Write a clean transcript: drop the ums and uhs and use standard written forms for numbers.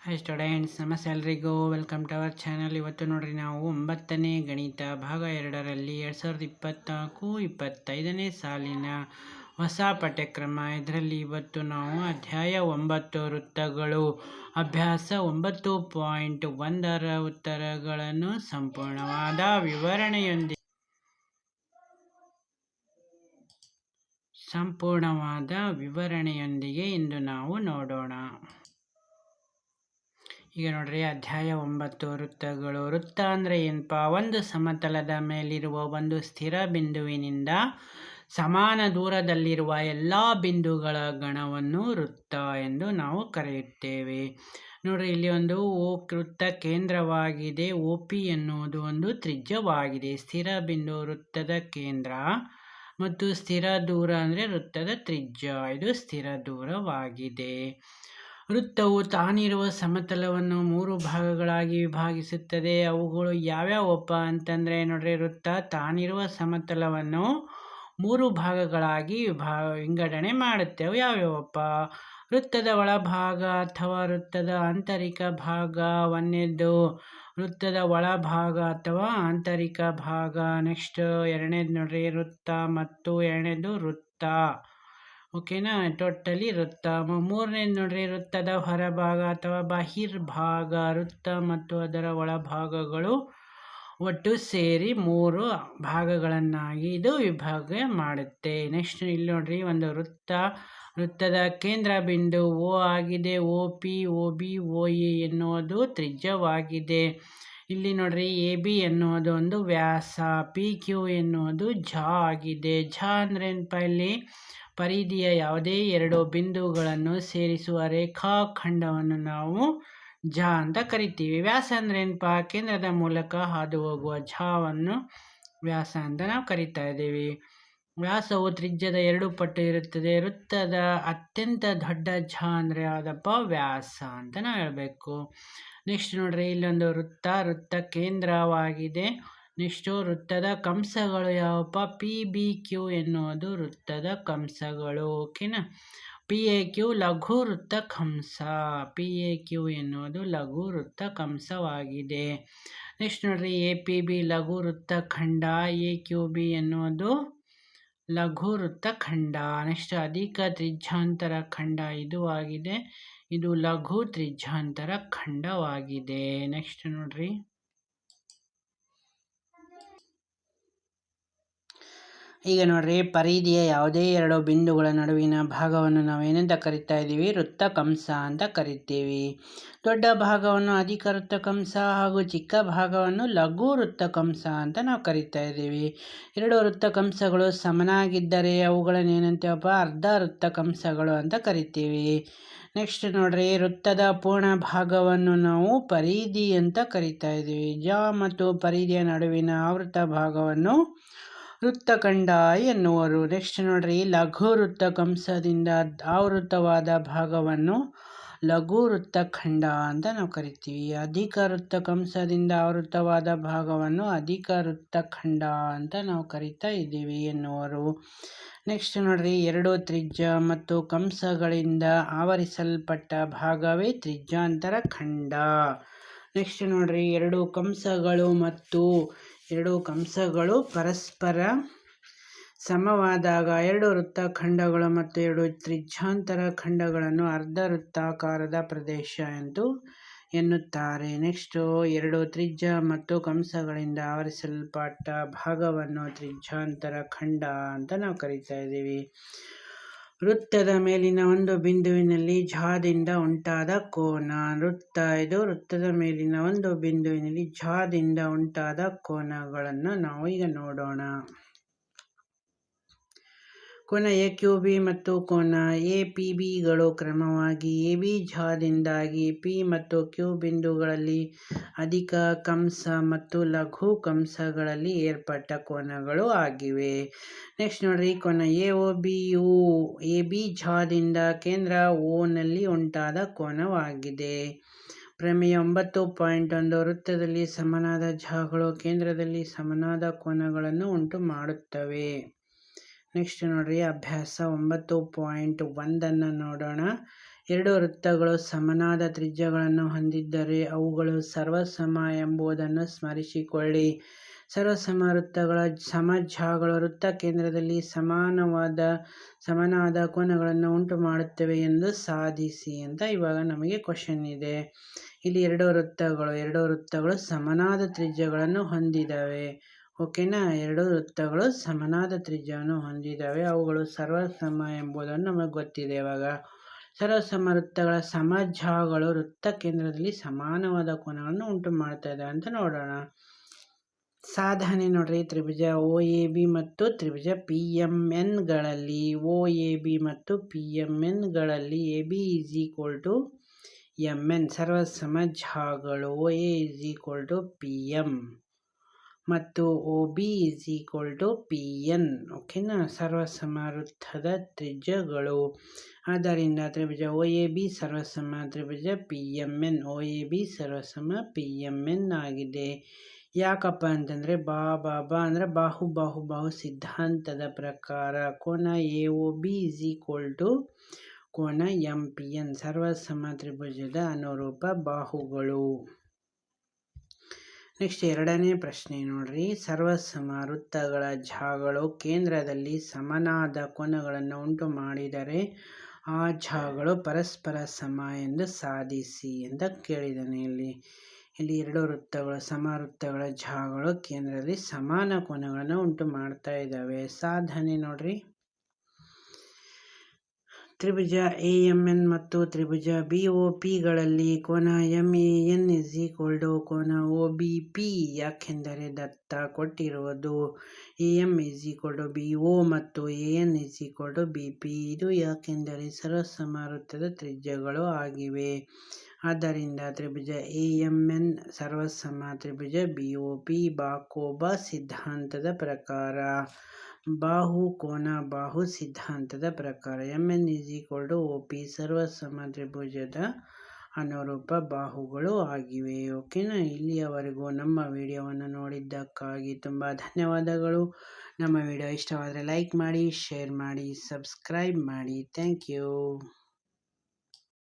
Hi students, ನಮಸ್ತೆ ಎಲ್ರಿಗೂ. Welcome to our channel. ಇವತ್ತು ನೋಡ್ರಿ ನಾವು 9ನೇ ಗಣಿತ ಭಾಗ 2ರಲ್ಲಿ 2024-25ನೇ ಸಾಲಿನ ಹೊಸ ಪಠ್ಯಕ್ರಮ. ಇದರಲ್ಲಿ ಇವತ್ತು ನಾವು ಅಧ್ಯಾಯ 9 ವೃತ್ತಗಳು ಅಭ್ಯಾಸ 9.1ರ ಉತ್ತರಗಳನ್ನು ಸಂಪೂರ್ಣವಾದ ವಿವರಣೆಯೊಂದಿಗೆ ಇಂದು ನಾವು ನೋಡೋಣ. ಈಗ ನೋಡ್ರಿ, ಅಧ್ಯಾಯ 9 ವೃತ್ತಗಳು. ವೃತ್ತ ಅಂದರೆ ಏನಪ್ಪ? ಒಂದು ಸಮತಲದ ಮೇಲಿರುವ ಒಂದು ಸ್ಥಿರ ಬಿಂದುವಿನಿಂದ ಸಮಾನ ದೂರದಲ್ಲಿರುವ ಎಲ್ಲ ಬಿಂದುಗಳ ಗಣವನ್ನು ವೃತ್ತ ಎಂದು ನಾವು ಕರೆಯುತ್ತೇವೆ. ನೋಡ್ರಿ, ಇಲ್ಲಿ ಒಂದು ವೃತ್ತ ಕೇಂದ್ರವಾಗಿದೆ. OP ಎನ್ನುವುದು ಒಂದು ತ್ರಿಜ್ಯವಾಗಿದೆ. ಸ್ಥಿರ ಬಿಂದು ವೃತ್ತದ ಕೇಂದ್ರ ಮತ್ತು ಸ್ಥಿರ ದೂರ ಅಂದರೆ ವೃತ್ತದ ತ್ರಿಜ್ಯ. ಇದು ಸ್ಥಿರ ದೂರವಾಗಿದೆ. ವೃತ್ತವು ತಾನಿರುವ ಸಮತಲವನ್ನು 3 ಭಾಗಗಳಾಗಿ ವಿಭಾಗಿಸುತ್ತದೆ. ಅವುಗಳು ಯಾವ್ಯಾವಪ್ಪ ಅಂತಂದರೆ ನೋಡ್ರಿ, ವೃತ್ತ ತಾನಿರುವ ಸಮತಲವನ್ನು 3 ಭಾಗಗಳಾಗಿ ವಿಂಗಡಣೆ ಮಾಡುತ್ತೆ. ಅವು ಯಾವ್ಯಾವಪ್ಪ? ವೃತ್ತದ ಒಳಭಾಗ ಅಥವಾ ವೃತ್ತದ ಆಂತರಿಕ ಭಾಗ. ಒಂದನೇದು ವೃತ್ತದ ಒಳಭಾಗ ಅಥವಾ ಆಂತರಿಕ ಭಾಗ. ನೆಕ್ಸ್ಟ್ ಎರಡನೇದು ನೋಡ್ರಿ, ವೃತ್ತ ಮತ್ತು ಎರಡನೇದು ವೃತ್ತ. ಓಕೆನಾ? ಟೋಟಲಿ ವೃತ್ತ. ಮೂರನೇದು ನೋಡ್ರಿ, ವೃತ್ತದ ಹೊರಭಾಗ ಅಥವಾ ಬಹಿರ್ಭಾಗ. ವೃತ್ತ ಮತ್ತು ಅದರ ಒಳಭಾಗಗಳು ಒಟ್ಟು ಸೇರಿ 3 ಭಾಗಗಳನ್ನಾಗಿ ಇದು ವಿಭಾಗ ಮಾಡುತ್ತೆ. ನೆಕ್ಸ್ಟ್ ಇಲ್ಲಿ ನೋಡ್ರಿ, ಒಂದು ವೃತ್ತದ ಕೇಂದ್ರ ಬಿಂದು O ಆಗಿದೆ. OP, OB, OA ಎನ್ನುವುದು ತ್ರಿಜ್ಯವಾಗಿದೆ. ಇಲ್ಲಿ ನೋಡ್ರಿ, AB ಎನ್ನುವುದು ಒಂದು ವ್ಯಾಸ. PQ ಎನ್ನುವುದು ಝ ಆಗಿದೆ. ಝ ಅಂದ್ರೆ ಏನಪ್ಪ? ಇಲ್ಲಿ ಪರಿಧಿಯ ಯಾವುದೇ 2 ಬಿಂದುಗಳನ್ನು ಸೇರಿಸುವ ರೇಖಾಖಂಡವನ್ನು ನಾವು ಝ ಅಂತ ಕರಿತೀವಿ. ವ್ಯಾಸ ಅಂದ್ರೆ ಏನಪ್ಪ? ಕೇಂದ್ರದ ಮೂಲಕ ಹಾದು ಹೋಗುವ ಝವನ್ನು ವ್ಯಾಸ ಅಂತ ನಾವು ಕರಿತಾ ಇದ್ದೀವಿ. ವ್ಯಾಸವು ತ್ರಿಜ್ಯದ 2 ಪಟ್ಟು ಇರುತ್ತದೆ. ವೃತ್ತದ ಅತ್ಯಂತ ದೊಡ್ಡ ಝ ಅಂದರೆ ಯಾವುದಪ್ಪ? ವ್ಯಾಸ ಅಂತ ನಾವು ಹೇಳಬೇಕು. ನೆಕ್ಸ್ಟ್ ನೋಡ್ರಿ, ಇಲ್ಲೊಂದು ವೃತ್ತ ಕೇಂದ್ರವಾಗಿದೆ. ನೆಕ್ಸ್ಟು ವೃತ್ತದ ಕಂಸಗಳು ಯಾವಪ್ಪ? PBQ ಎನ್ನುವುದು ವೃತ್ತದ ಕಂಸಗಳು. ಓಕೆನಾ? PAQ ಲಘು ವೃತ್ತ ಕಂಸ. PAQ ಎನ್ನುವುದು ಲಘು ವೃತ್ತ ಕಂಸವಾಗಿದೆ. ನೆಕ್ಸ್ಟ್ ನೋಡ್ರಿ, APB ಲಘು ವೃತ್ತಖಂಡ. AQB ಎನ್ನುವುದು ಲಘು ವೃತ್ತಖಂಡ. ನೆಕ್ಸ್ಟ್ ಅಧಿಕ ತ್ರಿಜ್ಯಾಂತರ ಖಂಡ ಇದು ಆಗಿದೆ. ಇದು ಲಘು ತ್ರಿಜ್ಯಾಂತರ ಖಂಡವಾಗಿದೆ. ನೆಕ್ಸ್ಟ್ ನೋಡ್ರಿ, ಈಗ ನೋಡ್ರಿ, ಪರಿಧಿಯ ಯಾವುದೇ 2 ಬಿಂದುಗಳ ನಡುವಿನ ಭಾಗವನ್ನು ನಾವು ಏನಂತ ಕರಿತಾ ಇದ್ದೀವಿ? ವೃತ್ತ ಕಂಸ ಅಂತ ಕರಿತೀವಿ. ದೊಡ್ಡ ಭಾಗವನ್ನು ಅಧಿಕ ವೃತ್ತ ಕಂಸ ಹಾಗೂ ಚಿಕ್ಕ ಭಾಗವನ್ನು ಲಘು ವೃತ್ತ ಕಂಸ ಅಂತ ನಾವು ಕರಿತಾ ಇದ್ದೀವಿ. 2 ವೃತ್ತ ಕಂಸಗಳು ಸಮನಾಗಿದ್ದರೆ ಅವುಗಳನ್ನು ಏನಂತೀವಪ್ಪ? ಅರ್ಧ ವೃತ್ತ ಕಂಸಗಳು ಅಂತ ಕರಿತೀವಿ. ನೆಕ್ಸ್ಟ್ ನೋಡ್ರಿ, ವೃತ್ತದ ಪೂರ್ಣ ಭಾಗವನ್ನು ನಾವು ಪರಿಧಿ ಅಂತ ಕರಿತಾ ಇದ್ದೀವಿ. ಝ ಮತ್ತು ಪರಿಧಿಯ ನಡುವಿನ ಆವೃತ್ತ ಭಾಗವನ್ನು ವೃತ್ತಖಂಡ ಎನ್ನುವರು. ನೆಕ್ಸ್ಟ್ ನೋಡ್ರಿ, ಲಘು ವೃತ್ತ ಕಂಸದಿಂದ ಆವೃತವಾದ ಭಾಗವನ್ನು ಲಘು ವೃತ್ತಖಂಡ ಅಂತ ನಾವು ಕರಿತೀವಿ. ಅಧಿಕ ವೃತ್ತ ಕಂಸದಿಂದ ಆವೃತವಾದ ಭಾಗವನ್ನು ಅಧಿಕ ವೃತ್ತಖಂಡ ಅಂತ ನಾವು ಕರಿತಾ ಇದ್ದೀವಿ ಎನ್ನುವರು. ನೆಕ್ಸ್ಟ್ ನೋಡ್ರಿ, 2 ತ್ರಿಜ್ಯ ಮತ್ತು ಕಂಸಗಳಿಂದ ಆವರಿಸಲ್ಪಟ್ಟ ಭಾಗವೇ ತ್ರಿಜ್ಯಾಂತರ ಖಂಡ. ನೆಕ್ಸ್ಟ್ ನೋಡ್ರಿ, 2 ಕಂಸಗಳು ಪರಸ್ಪರ ಸಮವಾದಾಗ 2 ವೃತ್ತಖಂಡಗಳು ಮತ್ತು 2 ತ್ರಿಜ್ಯಾಂತರ ಖಂಡಗಳನ್ನು ಅರ್ಧ ವೃತ್ತಾಕಾರದ ಪ್ರದೇಶ ಎಂದು ಎನ್ನುತ್ತಾರೆ. ನೆಕ್ಸ್ಟ್ 2 ತ್ರಿಜ್ಯ ಮತ್ತು ಕಂಸಗಳಿಂದ ಆವರಿಸಲ್ಪಟ್ಟ ಭಾಗವನ್ನು ತ್ರಿಜ್ಯಾಂತರ ಖಂಡ ಅಂತ ನಾವು ಕರಿತಾ ಇದ್ದೀವಿ. ವೃತ್ತದ ಮೇಲಿನ ಒಂದು ಬಿಂದುವಿನಲ್ಲಿ ಝದಿಂದ ಉಂಟಾದ ಕೋನ. ವೃತ್ತದ ಮೇಲಿನ ಒಂದು ಬಿಂದುವಿನಲ್ಲಿ ಝದಿಂದ ಉಂಟಾದ ಕೋನಗಳನ್ನು ನಾವು ಈಗ ನೋಡೋಣ. ಕೋನ AQB ಮತ್ತು ಕೋನ APBಗಳು ಕ್ರಮವಾಗಿ AB ಝದಿಂದಾಗಿ P ಮತ್ತು Q ಬಿಂದುಗಳಲ್ಲಿ ಅಧಿಕ ಕಂಸ ಮತ್ತು ಲಘು ಕಂಸಗಳಲ್ಲಿ ಏರ್ಪಟ್ಟ ಕೋನಗಳು ಆಗಿವೆ. ನೆಕ್ಸ್ಟ್ ನೋಡ್ರಿ, ಕೋನ AOBಯು AB ಝದಿಂದ ಕೇಂದ್ರ O ನಲ್ಲಿ ಉಂಟಾದ ಕೋನವಾಗಿದೆ. ಪ್ರಮೇಯ 9.1 ವೃತ್ತದಲ್ಲಿ ಸಮನಾದ ಝಗಳು ಕೇಂದ್ರದಲ್ಲಿ ಸಮನಾದ ಕೋನಗಳನ್ನು ಉಂಟು ಮಾಡುತ್ತವೆ. ನೆಕ್ಸ್ಟ್ ನೋಡ್ರಿ, ಅಭ್ಯಾಸ 9.1 ನೋಡೋಣ. ಎರಡು ವೃತ್ತಗಳು ಸಮನಾದ ತ್ರಿಜ್ಯಗಳನ್ನು ಹೊಂದಿದ್ದರೆ ಅವುಗಳು ಸರ್ವಸಮ ಎಂಬುದನ್ನು ಸ್ಮರಿಸಿಕೊಳ್ಳಿ. ಸರ್ವಸಮ ವೃತ್ತಗಳ ಸಮಜಾಗಳು ವೃತ್ತ ಕೇಂದ್ರದಲ್ಲಿ ಸಮನಾದ ಕೋನಗಳನ್ನು ಉಂಟು ಮಾಡುತ್ತವೆ ಎಂದು ಸಾಧಿಸಿ ಅಂತ ಇವಾಗ ನಮಗೆ ಕ್ವಶನ್ ಇದೆ. ಇಲ್ಲಿ ಎರಡು ವೃತ್ತಗಳು ಸಮನಾದ ತ್ರಿಜ್ಯಗಳನ್ನು ಹೊಂದಿದ್ದಾವೆ. ಓಕೆನಾ, ಎರಡು ವೃತ್ತಗಳು ಸಮನಾದ ತ್ರಿಜ್ಯವನ್ನು ಹೊಂದಿದ್ದಾವೆ, ಅವುಗಳು ಸರ್ವಸಮ ಎಂಬುದನ್ನು ನಮಗೆ ಗೊತ್ತಿದೆ. ಇವಾಗ ಸರ್ವಸಮ ವೃತ್ತಗಳ ಸಮಜಾಗಳು ವೃತ್ತ ಕೇಂದ್ರದಲ್ಲಿ ಸಮಾನವಾದ ಕೋನಗಳನ್ನು ಉಂಟು ಮಾಡ್ತಾ ಇದ್ದಾವೆ ಅಂತ ನೋಡೋಣ. ಸಾಧನೆ ನೋಡ್ರಿ, ತ್ರಿಭುಜ OAB ಮತ್ತು ತ್ರಿಭುಜ PMNಗಳಲ್ಲಿ ಮತ್ತು PMNಗಳಲ್ಲಿ AB MN ಸರ್ವಸಮ ಜಾಗಗಳು. OA PM ಮತ್ತು OB PN. ಓಕೆನಾ, ಸರ್ವಸಮ ವೃತ್ತದ ತ್ರಿಜ್ಯಗಳು. ಆದ್ದರಿಂದ ತ್ರಿಭುಜ OAB ಸರ್ವಸಮ ತ್ರಿಭುಜ PMN. OAB ಸರ್ವಸಮ PMN ಆಗಿದೆ. ಯಾಕಪ್ಪ ಅಂತಂದರೆ ಅಂದರೆ ಬಾಹು ಸಿದ್ಧಾಂತದ ಪ್ರಕಾರ ಕೋನ AOB ಕೋನ MPN ಸರ್ವಸಮ ತ್ರಿಭುಜದ ಅನುರೂಪ ಬಾಹುಗಳು. ನೆಕ್ಸ್ಟ್ ಎರಡನೇ ಪ್ರಶ್ನೆ ನೋಡ್ರಿ, ಸರ್ವಸಮ ವೃತ್ತಗಳ ಜಾಗಗಳು ಕೇಂದ್ರದಲ್ಲಿ ಸಮನಾದ ಕೋನಗಳನ್ನು ಉಂಟು ಮಾಡಿದರೆ ಆ ಜಾಗಗಳು ಪರಸ್ಪರ ಸಮ ಎಂದು ಸಾಧಿಸಿ ಅಂತ ಕೇಳಿದ್ದಾನೆ. ಇಲ್ಲಿ ಎರಡು ಸಮವೃತ್ತಗಳ ಜಾಗಗಳು ಕೇಂದ್ರದಲ್ಲಿ ಸಮಾನ ಕೋನಗಳನ್ನು ಉಂಟು ಮಾಡ್ತಾ ಇದ್ದಾವೆ. ಸಾಧನೆ ನೋಡ್ರಿ, ತ್ರಿಭುಜ AMN ಮತ್ತು ತ್ರಿಭುಜ BOPಗಳಲ್ಲಿ ಕೋನ MAN ಕೋನ OBP. ಯಾಕೆಂದರೆ ದತ್ತ ಕೊಟ್ಟಿರುವುದು AM BO ಮತ್ತು AN BP. ಇದು ಯಾಕೆಂದರೆ ಸರ್ವಸಮ ವೃತ್ತದ ತ್ರಿಜ್ಯಗಳು ಆಗಿವೆ. ಆದ್ದರಿಂದ ತ್ರಿಭುಜ AMN ಸರ್ವಸಮ ತ್ರಿಭುಜ BOP ಬಾಕೋಬ ಸಿದ್ಧಾಂತದ ಪ್ರಕಾರ, ಬಾಹು ಸಿದ್ಧಾಂತದ ಪ್ರಕಾರ MN OP ಸರ್ವಸಮ ತ್ರಿಭುಜದ ಅನುರೂಪ ಬಾಹುಗಳು ಆಗಿವೆ. ಓಕೆನಾ, ಇಲ್ಲಿಯವರೆಗೂ ನಮ್ಮ ವಿಡಿಯೋವನ್ನು ನೋಡಿದ್ದಕ್ಕಾಗಿ ತುಂಬ ಧನ್ಯವಾದಗಳು. ನಮ್ಮ ವಿಡಿಯೋ ಇಷ್ಟವಾದರೆ ಲೈಕ್ ಮಾಡಿ, ಶೇರ್ ಮಾಡಿ, ಸಬ್ಸ್ಕ್ರೈಬ್ ಮಾಡಿ. Thank you.